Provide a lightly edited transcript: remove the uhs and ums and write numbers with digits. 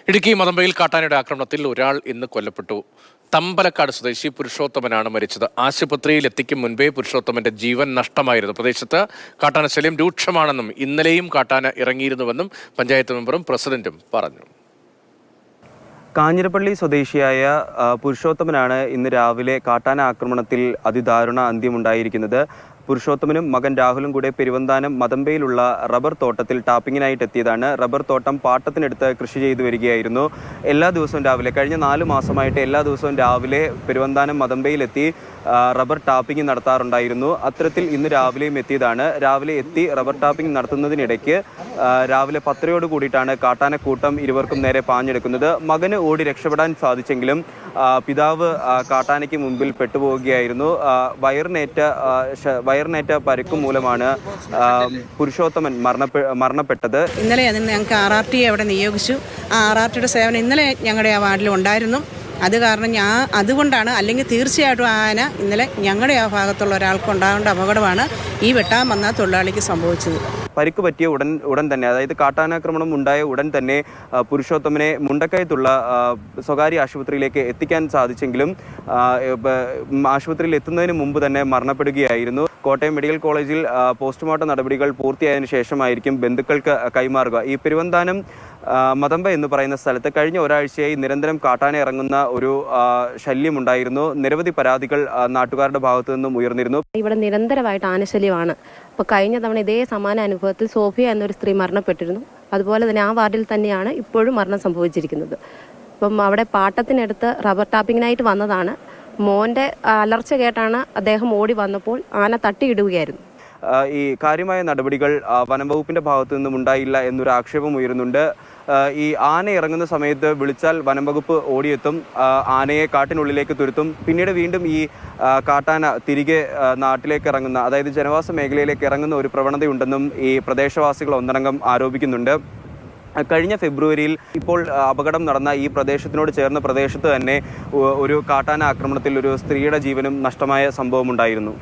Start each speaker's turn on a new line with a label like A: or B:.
A: ഇടുക്കി മതമ്പയിൽ കാട്ടാനയുടെ ആക്രമണത്തിൽ ഒരാൾ ഇന്ന് കൊല്ലപ്പെട്ടു. തമ്പലക്കാട് സ്വദേശി പുരുഷോത്തമനാണ് മരിച്ചത്. ആശുപത്രിയിൽ എത്തിക്കും മുൻപേ പുരുഷോത്തമന്റെ ജീവൻ നഷ്ടമായിരുന്നു. പ്രദേശത്ത് കാട്ടാന ശല്യം രൂക്ഷമാണെന്നും ഇന്നലെയും കാട്ടാന ഇറങ്ങിയിരുന്നുവെന്നും പഞ്ചായത്ത് മെമ്പറും പ്രസിഡന്റും പറഞ്ഞു.
B: കാഞ്ഞിരപ്പള്ളി സ്വദേശിയായ പുരുഷോത്തമനാണ് ഇന്ന് രാവിലെ കാട്ടാന ആക്രമണത്തിൽ അതിദാരുണ അന്ത്യമുണ്ടായിരിക്കുന്നത്. പുരുഷോത്തമനും മകൻ രാഹുലും കൂടെ പെരുവന്താനം മതമ്പയിലുള്ള റബ്ബർ തോട്ടത്തിൽ ടാപ്പിങ്ങിനായിട്ട് എത്തിയതാണ്. റബ്ബർ തോട്ടം പാട്ടത്തിനെടുത്ത് കൃഷി ചെയ്തു വരികയായിരുന്നു. എല്ലാ ദിവസവും രാവിലെ കഴിഞ്ഞ 4 മാസമായിട്ട് എല്ലാ ദിവസവും രാവിലെ പെരുവന്താനം മതമ്പയിലെത്തി റബ്ബർ ടാപ്പിംഗ് നടത്താറുണ്ടായിരുന്നു. അത്തരത്തിൽ ഇന്ന് രാവിലെയും എത്തിയതാണ്. രാവിലെ എത്തി റബ്ബർ ടാപ്പിംഗ് നടത്തുന്നതിനിടയ്ക്ക് രാവിലെ 10 കൂടിയിട്ടാണ് കാട്ടാനക്കൂട്ടം ഇരുവർക്കും നേരെ പാഞ്ഞെടുക്കുന്നത്. മകന് ഓടി രക്ഷപ്പെടാൻ സാധിച്ചെങ്കിലും പിതാവ് കാട്ടാനയ്ക്ക് മുമ്പിൽ പെട്ടുപോവുകയായിരുന്നു. വയറിനേറ്റ പരിക്ക് മൂലമാണ് പുരുഷോത്തമൻ മരണപ്പെട്ടത്.
C: ഇന്നലെ ഞങ്ങൾക്ക് RRT അവിടെ നിയോഗിച്ചു. ആ RRTയുടെ സേവനം ഇന്നലെ ഞങ്ങളുടെ ആ വാർഡിൽ ഉണ്ടായിരുന്നു. അത് കാരണം അതുകൊണ്ടാണ്, അല്ലെങ്കിൽ തീർച്ചയായിട്ടും ആന ഇന്നലെ ഞങ്ങളുടെ ആ ഭാഗത്തുള്ള ഒരാൾക്ക് ഉണ്ടാകേണ്ട അപകടമാണ് ഈ വെട്ടാൻ വന്ന തൊഴിലാളിക്ക് സംഭവിച്ചത്.
B: പരിക്ക് പറ്റിയ ഉടൻ തന്നെ, അതായത് കാട്ടാനാക്രമണം ഉണ്ടായ ഉടൻ തന്നെ പുരുഷോത്തമനെ മുണ്ടക്കയത്തുള്ള സ്വകാര്യ ആശുപത്രിയിലേക്ക് എത്തിക്കാൻ സാധിച്ചെങ്കിലും ആശുപത്രിയിൽ എത്തുന്നതിന് മുമ്പ് തന്നെ മരണപ്പെടുകയായിരുന്നു. കോട്ടയം മെഡിക്കൽ കോളേജിൽ പോസ്റ്റ്മോർട്ടം നടപടികൾ പൂർത്തിയായതിനു ശേഷമായിരിക്കും ബന്ധുക്കൾക്ക് കൈമാറുക. ഈ പെരുവന്താനം മതമ്പ എന്ന് പറയുന്ന സ്ഥലത്ത് കഴിഞ്ഞ ഒരാഴ്ചയായി നിരന്തരം കാട്ടാന ഇറങ്ങുന്ന ഒരു ശല്യമുണ്ടായിരുന്നു. നിരവധി പരാതികൾ നാട്ടുകാരുടെ ഭാഗത്തു നിന്നും ഉയർന്നിരുന്നു.
D: ഇവിടെ നിരന്തരമായിട്ട് ആനശല്യമാണ്. അപ്പോൾ കഴിഞ്ഞ തവണ ഇതേ സമാന അനുഭവത്തിൽ സോഫിയ എന്നൊരു സ്ത്രീ മരണപ്പെട്ടിരുന്നു. അതുപോലെ തന്നെ ആ വാർഡിൽ തന്നെയാണ് ഇപ്പോഴും മരണം സംഭവിച്ചിരിക്കുന്നത്. അപ്പം അവിടെ പാട്ടത്തിനടുത്ത് റബ്ബർ ടാപ്പിങ്ങിനായിട്ട് വന്നതാണ്. മോൻ്റെ അലർച്ച കേട്ടാണ് അദ്ദേഹം ഓടി വന്നപ്പോൾ ആന തട്ടിയിടുകയായിരുന്നു.
B: ഈ കാര്യമായ നടപടികൾ വനംവകുപ്പിന്റെ ഭാഗത്തു നിന്നും ഉണ്ടായില്ല എന്നൊരു ആക്ഷേപം ഉയരുന്നുണ്ട്. ഈ ആന ഇറങ്ങുന്ന സമയത്ത് വിളിച്ചാൽ വനംവകുപ്പ് ഓടിയെത്തും, ആനയെ കാട്ടിനുള്ളിലേക്ക് തുരുത്തും. പിന്നീട് വീണ്ടും ഈ കാട്ടാന തിരികെ നാട്ടിലേക്ക് ഇറങ്ങുന്ന, അതായത് ജനവാസ മേഖലയിലേക്ക് ഇറങ്ങുന്ന ഒരു പ്രവണതയുണ്ടെന്നും ഈ പ്രദേശവാസികൾ ഒന്നടങ്കം ആരോപിക്കുന്നുണ്ട്. കഴിഞ്ഞ ഫെബ്രുവരിയിൽ ഇപ്പോൾ അപകടം നടന്ന ഈ പ്രദേശത്തിനോട് ചേർന്ന പ്രദേശത്ത് തന്നെ ഒരു കാട്ടാന ആക്രമണത്തിൽ ഒരു സ്ത്രീയുടെ ജീവനും നഷ്ടമായ സംഭവമുണ്ടായിരുന്നു.